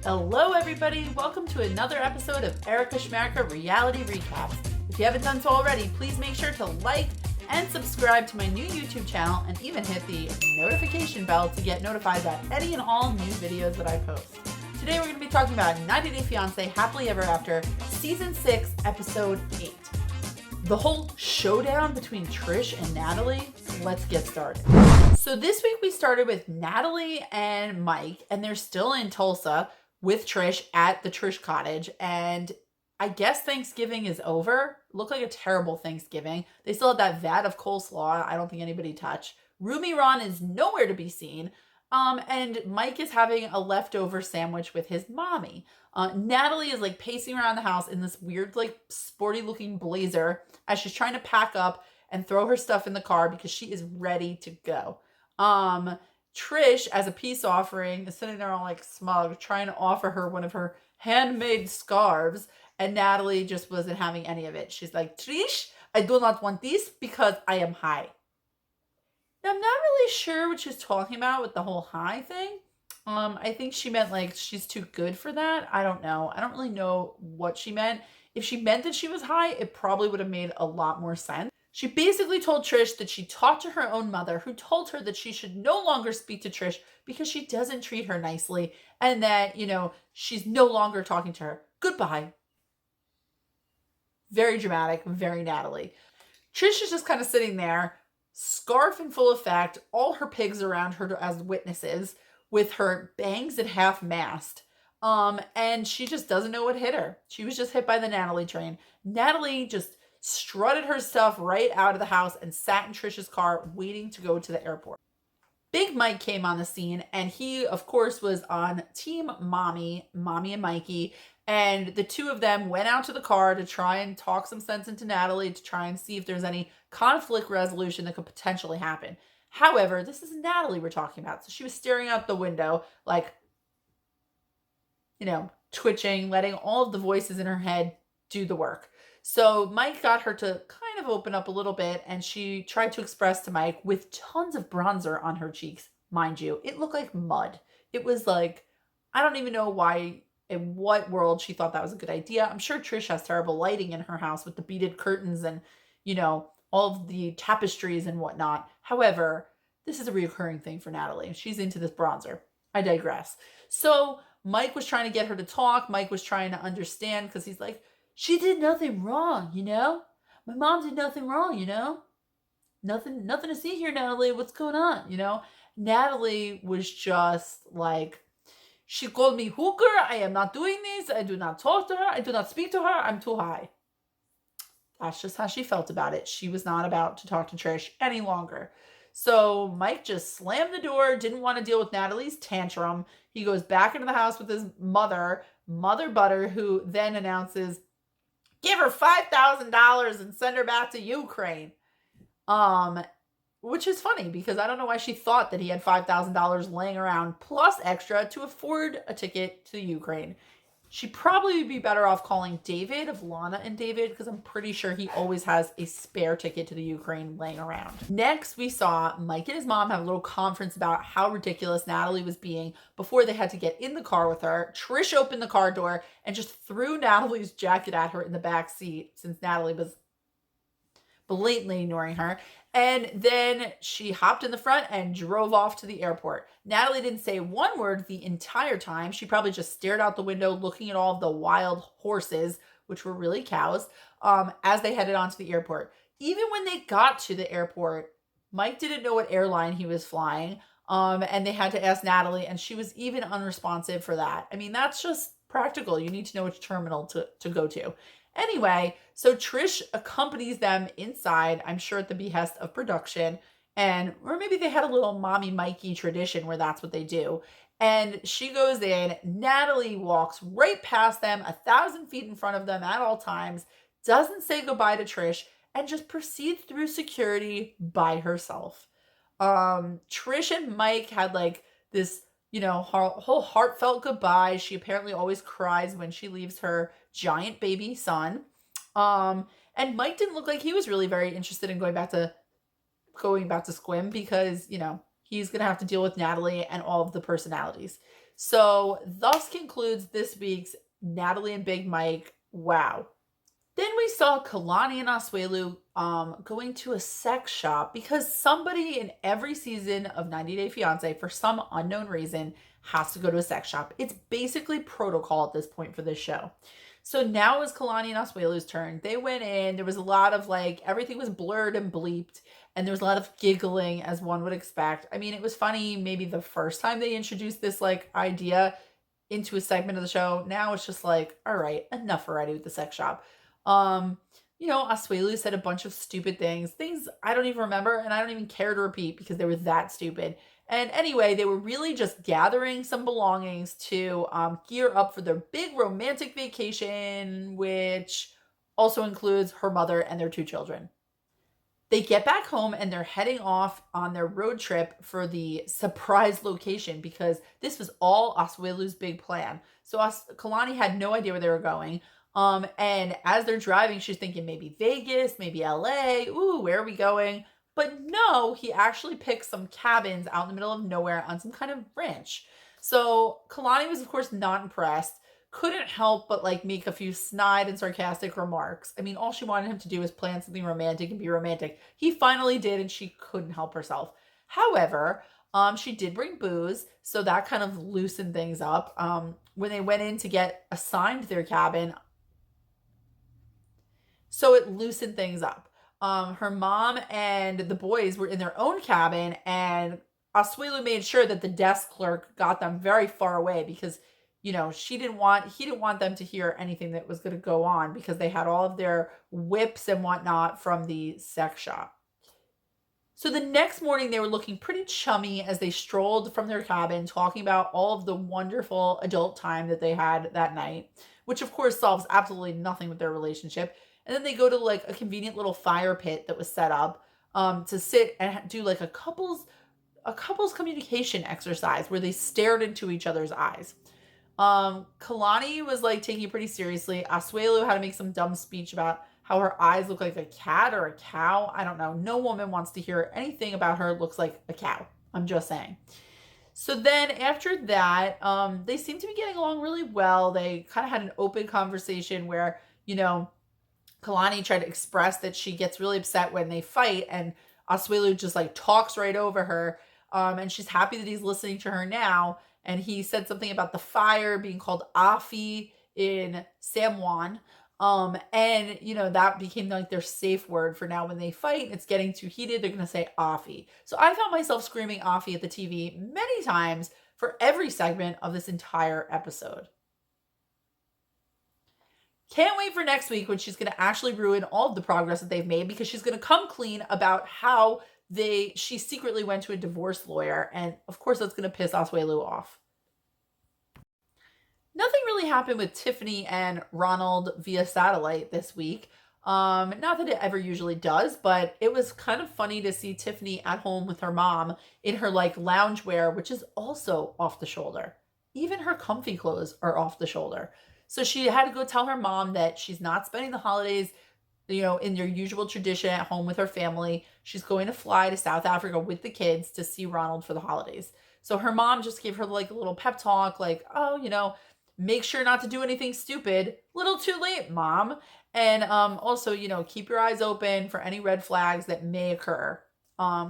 Hello everybody, welcome to another episode of Erica Schmarka Reality Recaps. If you haven't done so already, please make sure to like and subscribe to my new YouTube channel and even hit the notification bell to get notified about any and all new videos that I post. Today we're going to be talking about 90 Day Fiancé Happily Ever After, Season 6, Episode 8. The whole showdown between Trish and Natalie. Let's get started. So this week we started with Natalie and Mike, and they're still in Tulsa with Trish at the Trish cottage, and I guess Thanksgiving is over. Looked like a terrible Thanksgiving. They still had that vat of coleslaw I don't think anybody touched. Rumi Ron is nowhere to be seen. And Mike is having a leftover sandwich with his mommy. Natalie is like pacing around the house in this weird, like sporty looking blazer as she's trying to pack up and throw her stuff in the car because she is ready to go. Trish, as a peace offering, is sitting there all like smug, trying to offer her one of her handmade scarves. And Natalie just wasn't having any of it. She's like, Trish, I do not want this because I am high. Now, I'm not really sure what she's talking about with the whole high thing. I think she meant like she's too good for that. I don't know. I don't really know what she meant. If she meant that she was high, it probably would have made a lot more sense. She basically told Trish that she talked to her own mother, who told her that she should no longer speak to Trish because she doesn't treat her nicely and that, she's no longer talking to her. Goodbye. Very dramatic, very Natalie. Trish is just kind of sitting there, scarf in full effect, all her pigs around her as witnesses, with her bangs at half mast. And she just doesn't know what hit her. She was just hit by the Natalie train. Natalie just strutted her stuff right out of the house and sat in Trish's car waiting to go to the airport. Big Mike came on the scene, and he, of course, was on Team Mommy and Mikey, and the two of them went out to the car to try and talk some sense into Natalie to try and see if there's any conflict resolution that could potentially happen. However, this is Natalie we're talking about, so she was staring out the window, like, twitching, letting all of the voices in her head do the work. So Mike got her to kind of open up a little bit, and she tried to express to Mike with tons of bronzer on her cheeks. Mind you, it looked like mud. It was like, I don't even know why, in what world she thought that was a good idea. I'm sure Trish has terrible lighting in her house with the beaded curtains and, all of the tapestries and whatnot. However, this is a recurring thing for Natalie. She's into this bronzer. I digress. So Mike was trying to get her to talk. Mike was trying to understand because he's like, she did nothing wrong, My mom did nothing wrong, Nothing to see here, Natalie. What's going on, Natalie was just like, she called me hooker. I am not doing this. I do not talk to her. I do not speak to her. I'm too high. That's just how she felt about it. She was not about to talk to Trish any longer. So Mike just slammed the door, didn't want to deal with Natalie's tantrum. He goes back into the house with his Mother Butter, who then announces, give her $5,000 and send her back to Ukraine. Which is funny because I don't know why she thought that he had $5,000 laying around plus extra to afford a ticket to Ukraine. She'd probably be better off calling David of Lana and David because I'm pretty sure he always has a spare ticket to the Ukraine laying around. Next, we saw Mike and his mom have a little conference about how ridiculous Natalie was being before they had to get in the car with her. Trish opened the car door and just threw Natalie's jacket at her in the back seat since Natalie was blatantly ignoring her. And then she hopped in the front and drove off to the airport. Natalie didn't say one word the entire time. She probably just stared out the window looking at all of the wild horses, which were really cows, as they headed on to the airport. Even when they got to the airport, Mike didn't know what airline he was flying, and they had to ask Natalie, and she was even unresponsive for that. I mean, that's just practical. You need to know which terminal to go to. Anyway, so Trish accompanies them inside, I'm sure at the behest of production, or maybe they had a little mommy Mikey tradition where that's what they do. And she goes in, Natalie walks right past them, 1,000 feet in front of them at all times, doesn't say goodbye to Trish, and just proceeds through security by herself. Trish and Mike had like this, whole heartfelt goodbye. She apparently always cries when she leaves her giant baby son. And Mike didn't look like he was really very interested in going back to Squim because, he's going to have to deal with Natalie and all of the personalities. So thus concludes this week's Natalie and Big Mike. Wow. Then we saw Kalani and Oswalu going to a sex shop because somebody in every season of 90 Day Fiancé, for some unknown reason, has to go to a sex shop. It's basically protocol at this point for this show. So now it was Kalani and Oswalu's turn. They went in. There was a lot of everything was blurred and bleeped. And there was a lot of giggling, as one would expect. I mean, it was funny maybe the first time they introduced this idea into a segment of the show. Now it's just all right, enough already with the sex shop. Asuelu said a bunch of stupid things I don't even remember, and I don't even care to repeat because they were that stupid. And anyway, they were really just gathering some belongings to gear up for their big romantic vacation, which also includes her mother and their 2 children. They get back home and they're heading off on their road trip for the surprise location because this was all Asuelu's big plan. So Kalani had no idea where they were going. And as they're driving, she's thinking maybe Vegas, maybe LA. Ooh, where are we going? But no, he actually picked some cabins out in the middle of nowhere on some kind of ranch. So Kalani was, of course, not impressed. Couldn't help but make a few snide and sarcastic remarks. I mean, all she wanted him to do was plan something romantic and be romantic. He finally did, and she couldn't help herself. However, she did bring booze, so that kind of loosened things up. When they went in to get assigned their cabin, so it loosened things up. Her mom and the boys were in their own cabin, and Asuelu made sure that the desk clerk got them very far away because he didn't want them to hear anything that was going to go on because they had all of their whips and whatnot from the sex shop. So the next morning they were looking pretty chummy as they strolled from their cabin, talking about all of the wonderful adult time that they had that night, which of course solves absolutely nothing with their relationship. And then they go to a convenient little fire pit that was set up to sit and do a couples communication exercise where they stared into each other's eyes. Kalani was taking it pretty seriously. Asuelu had to make some dumb speech about how her eyes look like a cat or a cow. I don't know. No woman wants to hear anything about her looks like a cow. I'm just saying. So then after that, they seemed to be getting along really well. They kind of had an open conversation where, Kalani tried to express that she gets really upset when they fight, and Asuelu just talks right over her. And she's happy that he's listening to her now. And he said something about the fire being called Afi in Samoan. And that became their safe word for now. When they fight, it's getting too heated, they're going to say Afi. So I found myself screaming Afi at the TV many times for every segment of this entire episode. Can't wait for next week when she's going to actually ruin all of the progress that they've made because she's going to come clean about how she secretly went to a divorce lawyer. And of course, that's going to piss Asuelu off. Nothing really happened with Tiffany and Ronald via satellite this week. Not that it ever usually does, but it was kind of funny to see Tiffany at home with her mom in her loungewear, which is also off the shoulder. Even her comfy clothes are off the shoulder. So she had to go tell her mom that she's not spending the holidays, in their usual tradition at home with her family. She's going to fly to South Africa with the kids to see Ronald for the holidays. So her mom just gave her a little pep talk, make sure not to do anything stupid. Little too late, mom. And also, keep your eyes open for any red flags that may occur.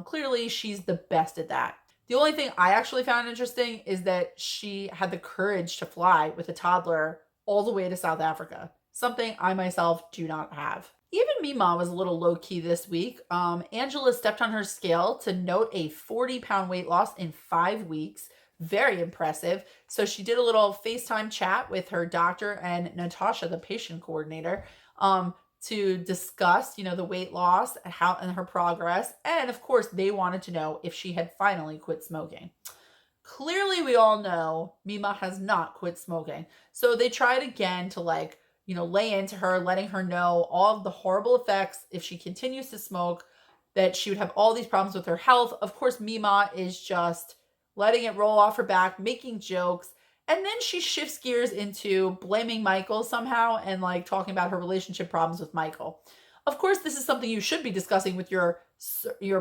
Clearly, she's the best at that. The only thing I actually found interesting is that she had the courage to fly with a toddler all the way to South Africa, something I myself do not have. Even Mima was a little low-key this week. Angela stepped on her scale to note a 40-pound weight loss in 5 weeks. Very impressive. So she did a little FaceTime chat with her doctor and Natasha, the patient coordinator, to discuss, the weight loss and her progress. And of course, they wanted to know if she had finally quit smoking. Clearly, we all know Mima has not quit smoking. So they tried again to lay into her, letting her know all of the horrible effects if she continues to smoke, that she would have all these problems with her health. Of course, Mima is just letting it roll off her back, making jokes. And then she shifts gears into blaming Michael somehow and talking about her relationship problems with Michael. Of course, this is something you should be discussing with your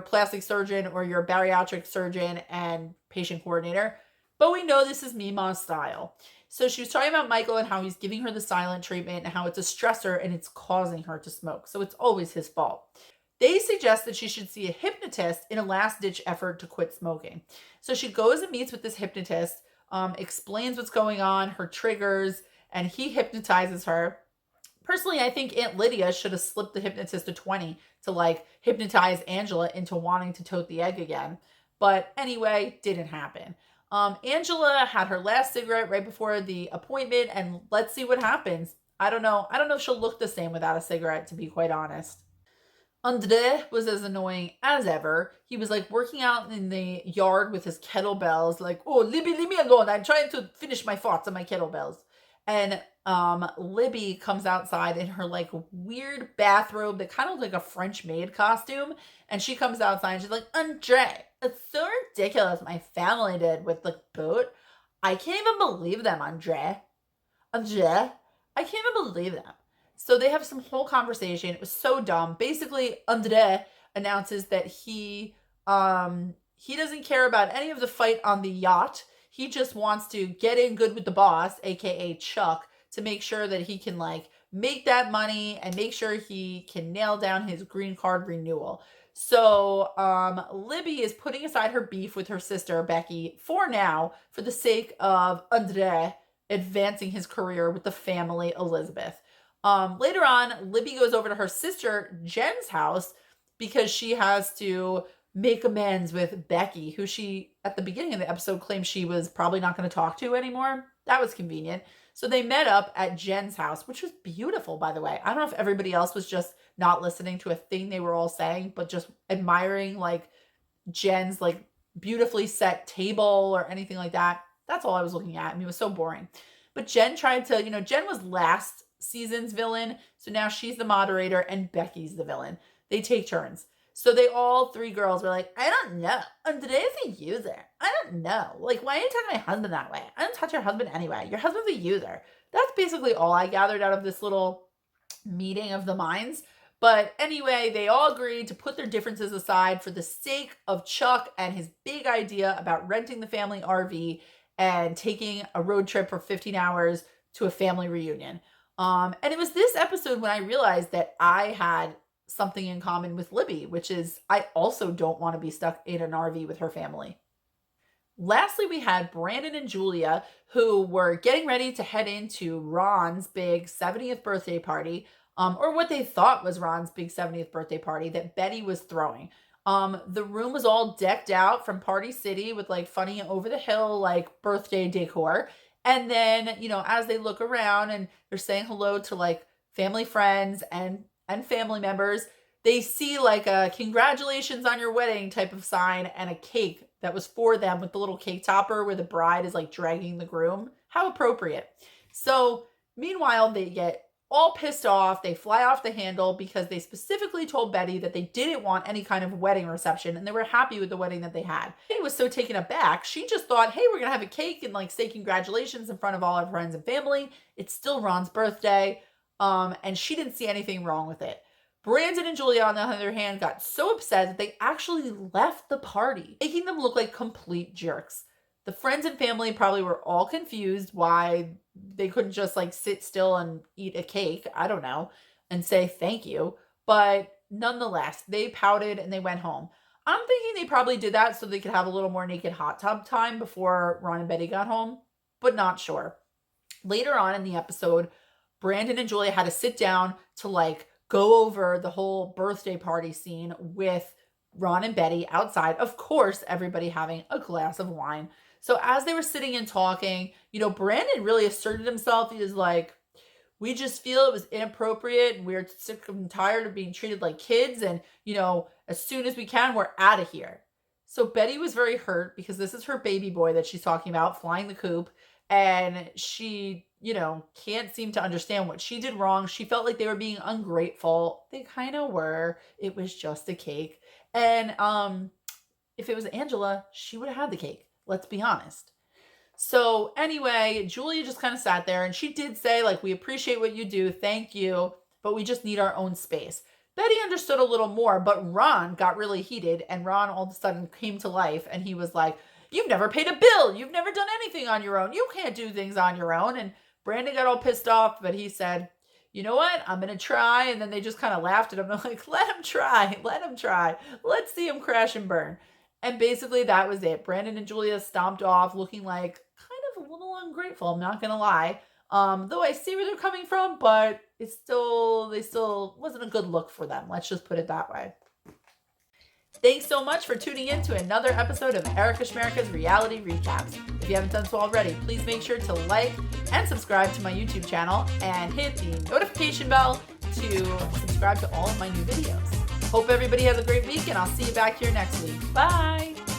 plastic surgeon or your bariatric surgeon and patient coordinator. But we know this is Mima's style. So she was talking about Michael and how he's giving her the silent treatment and how it's a stressor and it's causing her to smoke. So it's always his fault. They suggest that she should see a hypnotist in a last-ditch effort to quit smoking. So she goes and meets with this hypnotist, explains what's going on, her triggers, and he hypnotizes her. Personally, I think Aunt Lydia should have slipped the hypnotist a 20 to like hypnotize Angela into wanting to tote the egg again. But anyway, didn't happen. Angela had her last cigarette right before the appointment, and let's see what happens. I don't know if she'll look the same without a cigarette, to be quite honest. Andre was as annoying as ever. He was like working out in the yard with his kettlebells, like, oh, Libby, leave me alone. I'm trying to finish my thoughts on my kettlebells. And Libby comes outside in her like weird bathrobe that kind of like a French maid costume. And she comes outside and she's like, Andre, it's so ridiculous my family did with the boat. I can't even believe them, Andre. Andre, I can't even believe them. So they have some whole conversation. It was so dumb. Basically, Andre announces that he doesn't care about any of the fight on the yacht. He just wants to get in good with the boss, aka Chuck, to make sure that he can like make that money and make sure he can nail down his green card renewal. So Libby is putting aside her beef with her sister Becky for now, for the sake of Andre advancing his career with the family Elizabeth. Later on, Libby goes over to her sister Jen's house because she has to make amends with Becky, who she, at the beginning of the episode, claimed she was probably not going to talk to anymore. That was convenient. So they met up at Jen's house, which was beautiful, by the way. I don't know if everybody else was just not listening to a thing they were all saying, but just admiring like Jen's like beautifully set table or anything like that. That's all I was looking at. I mean, it was so boring. But Jen tried to, Jen was last season's villain, so now she's the moderator and Becky's the villain. They take turns. So they all three girls were like, I don't know. Today's a user. I don't know. Like, why are you talking to my husband that way? I don't touch your husband anyway. Your husband's a user. That's basically all I gathered out of this little meeting of the minds. But anyway, they all agreed to put their differences aside for the sake of Chuck and his big idea about renting the family RV and taking a road trip for 15 hours to a family reunion. And it was this episode when I realized that I had something in common with Libby, which is I also don't want to be stuck in an RV with her family. Lastly, we had Brandon and Julia, who were getting ready to head into Ron's big 70th birthday party, or what they thought was Ron's big 70th birthday party that Betty was throwing. The room was all decked out from Party City with like funny over the hill, like birthday decor. And then, as they look around and they're saying hello to like family friends and family members, they see like a congratulations on your wedding type of sign and a cake that was for them with the little cake topper where the bride is like dragging the groom. How appropriate. So meanwhile, they get all pissed off. They fly off the handle because they specifically told Betty that they didn't want any kind of wedding reception and they were happy with the wedding that they had. Betty was so taken aback. She just thought, hey, we're going to have a cake and like say congratulations in front of all our friends and family. It's still Ron's birthday. And she didn't see anything wrong with it. Brandon and Julia, on the other hand, got so upset that they actually left the party, making them look like complete jerks. The friends and family probably were all confused why they couldn't just like sit still and eat a cake, I don't know, and say thank you. But nonetheless, they pouted and they went home. I'm thinking they probably did that so they could have a little more naked hot tub time before Ron and Betty got home, but not sure. Later on in the episode, Brandon and Julia had to sit down to like go over the whole birthday party scene with Ron and Betty outside. Of course, everybody having a glass of wine. So as they were sitting and talking, Brandon really asserted himself. He was like, we just feel it was inappropriate and we're sick and tired of being treated like kids. And, as soon as we can, we're out of here. So Betty was very hurt because this is her baby boy that she's talking about flying the coop. And she, can't seem to understand what she did wrong. She felt like they were being ungrateful. They kind of were. It was just a cake. And if it was Angela, she would have had the cake. Let's be honest. So anyway, Julia just kind of sat there and she did say, like, we appreciate what you do. Thank you. But we just need our own space. Betty understood a little more, but Ron got really heated and Ron all of a sudden came to life and he was like, You've never paid a bill. You've never done anything on your own. You can't do things on your own. And Brandon got all pissed off, but he said, you know what? I'm going to try. And then they just kind of laughed at him. They're like, let him try. Let him try. Let's see him crash and burn. And basically that was it. Brandon and Julia stomped off looking like kind of a little ungrateful. I'm not going to lie. Though I see where they're coming from, but they still wasn't a good look for them. Let's just put it that way. Thanks so much for tuning in to another episode of Erica Schmerica's Reality Recaps. If you haven't done so already, please make sure to like and subscribe to my YouTube channel and hit the notification bell to subscribe to all of my new videos. Hope everybody has a great week, and I'll see you back here next week. Bye!